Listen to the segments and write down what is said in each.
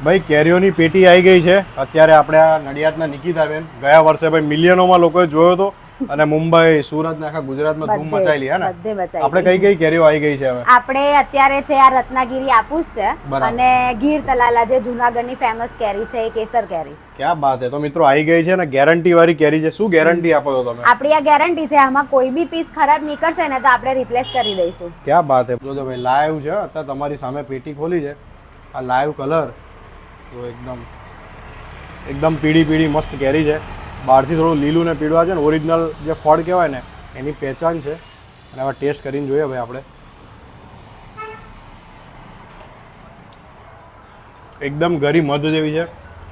ભાઈ કેરીઓની પેટી આવી ગઈ છે અત્યારે આપણે આ નડિયાદના નિકિતાબેન ગયા વર્ષે ભાઈ મિલિયનોમાં લોકોએ જોયો હતો અને મુંબઈ સુરત ને આખા ગુજરાતમાં ધૂમ મચાયેલી હે ને આપણે કઈ કઈ કેરીઓ આવી ગઈ છે હવે આપણે અત્યારે છે આ રત્નાગીરી આपूस છે અને ગીર તલાલા જે જૂનાગઢની ફેમસ કેરી છે એ કેસર કેરી ક્યાં વાત છે. તો મિત્રો આવી ગઈ છે ને ગેરંટી વાળી કેરી છે. શું ગેરંટી આપો છો તમે? આપણી આ ગેરંટી છે, આમાં કોઈ બી પીસ ખરાબ નીકળશે ને તો આપણે રિપ્લેસ કરી દઈશું. ક્યાં વાત છે. જો ભાઈ લાઈવ છે અત્યારે તમારી સામે પેટી ખોલી છે. આ લાઈવ કલર તો એકદમ પીળી મસ્ત કેરી છે. બહારથી થોડું લીલું ને પીળું છે ને ઓરિજિનલ જે ફળ કહેવાય ને એની પહેચાન છે. અને હવે ટેસ્ટ કરીને જોઈએ ભાઈ આપણે. એકદમ ગરી મધ જેવી છે.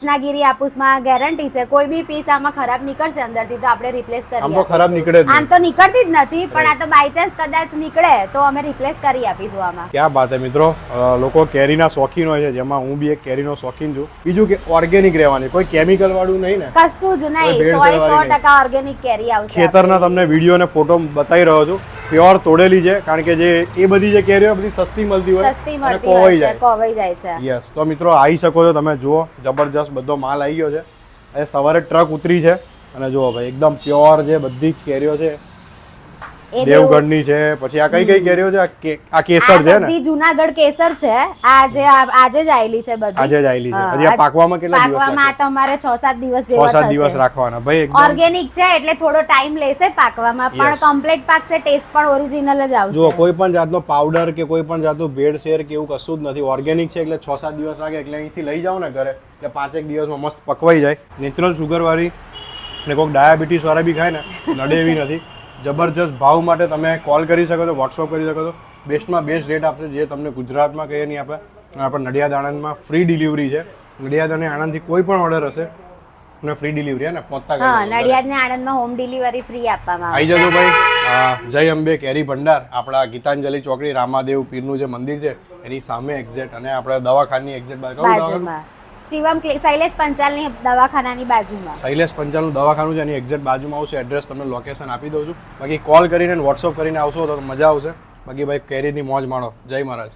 રત્નાગીરી આपूसમાં ગેરંટી છે, કોઈ બી પીસ આમાં ખરાબ નીકળશે અંદરથી તો આપણે રિપ્લેસ કરી આમ તો ખરાબ નીકળે જ આમ તો નીકળતી જ નથી, પણ આ તો બાય ચાન્સ કદાચ નીકળે તો અમે રિપ્લેસ કરી આપીશું આમાં. ક્યાં વાત છે મિત્રો. લોકો કેરીના શોખીન હોય છે, જેમાં હું બી એક કેરીનો શોખીન છું. બીજું કે ઓર્ગેનિક રહેવાની, કોઈ કેમિકલ વાળું નહીં ને, કશું જ નહીં. 100% ઓર્ગેનિક કેરી આવશે. ખેતરના તમને વિડીયો અને ફોટો બતાવી રહ્યો છું. પ્યોર તોડેલી છે, કારણ કે જે એ બધી જે કેરીઓ બધી સસ્તી મળતી હોય, સસ્તી મળતી હોય છે, કોવાઈ જાય છે. યસ. તો મિત્રો આવી શકો છો તમે. જુઓ જબરજસ્ત બધો માલ આવી ગયો છે. એ સવારે ટ્રક ઉતરી છે અને જુઓ ભાઈ એકદમ પ્યોર જે બધી જ કેરીઓ છે દેવગઢની છે. પછી આ કઈ કઈ કેરીઓ છે? આ કેસર છે ને, બધી જુનાગઢ કેસર છે. આજે જ આયેલી છે બધી. આજે જ આયેલી છે. હજી આ પાકવામાં કેટલા દિવસ લાગશે? પાકવામાં તમારે 6-7 દિવસ જેવા થશે. 6-7 દિવસ રાખવાના ભાઈ. એકદમ ઓર્ગેનિક છે એટલે થોડો ટાઈમ લેશે પાકવામાં, પણ કમ્પ્લીટ પાકશે. ટેસ્ટ પણ ઓરિજિનલ જ આવશે. જો કોઈ પણ જાતનો પાવડર કે કોઈ પણ જાતનું ભેળસેળ કે એવું કશું જ નથી. ઓર્ગેનિક છે એટલે 6-7 દિવસ લાગે. એટલે અહીંથી લઈ જાઓ ને ઘરે એટલે 5-1 દિવસમાં મસ્ત પકવાઈ જાય. નેચરલ સુગર વાળી ને કોઈક ડાયાબિટીસ વાળા બી ખાય ને નડે એવી નથી. જબરજસ્ત ભાવ માટે તમે કોલ કરી શકો છો, વોટ્સઅપ કરી શકો છો. બેસ્ટમાં બેસ્ટ રેટ આપશે, જે તમને ગુજરાતમાં કહીએ નહીં આપે. આપણે નડિયાદ આણંદમાં ફ્રી ડિલિવરી છે. નડિયાદ અને આણંદથી કોઈ પણ ઓર્ડર હશે અને ફ્રી ડિલિવરી ને પહોંચતા હા, નડિયાદ ને આણંદમાં હોમ ડિલિવરી ફ્રી આપવામાં આવી જજો ભાઈ. જય અંબે કેરી ભંડાર આપણા ગીતાંજલિ ચોકડી રામાદેવ પીરનું જે મંદિર છે એની સામે એક્ઝેક્ટ, અને આપણે દવાખાની એક્ઝેક્ટ બાજુમાં શિવમ શૈલેષ પંચાલની દવાખાનાની બાજુમાં. શૈલેષ પંચાલનું દવાખાનું છે એની એક્ઝેક્ટ બાજુમાં આવશે. એડ્રેસ તમને લોકેશન આપી દઉં છું. બાકી કોલ કરીને વોટ્સઅપ કરીને આવશો તો મજા આવશે. બાકી ભાઈ કેરીની મોજ માણો. જય મહારાજ.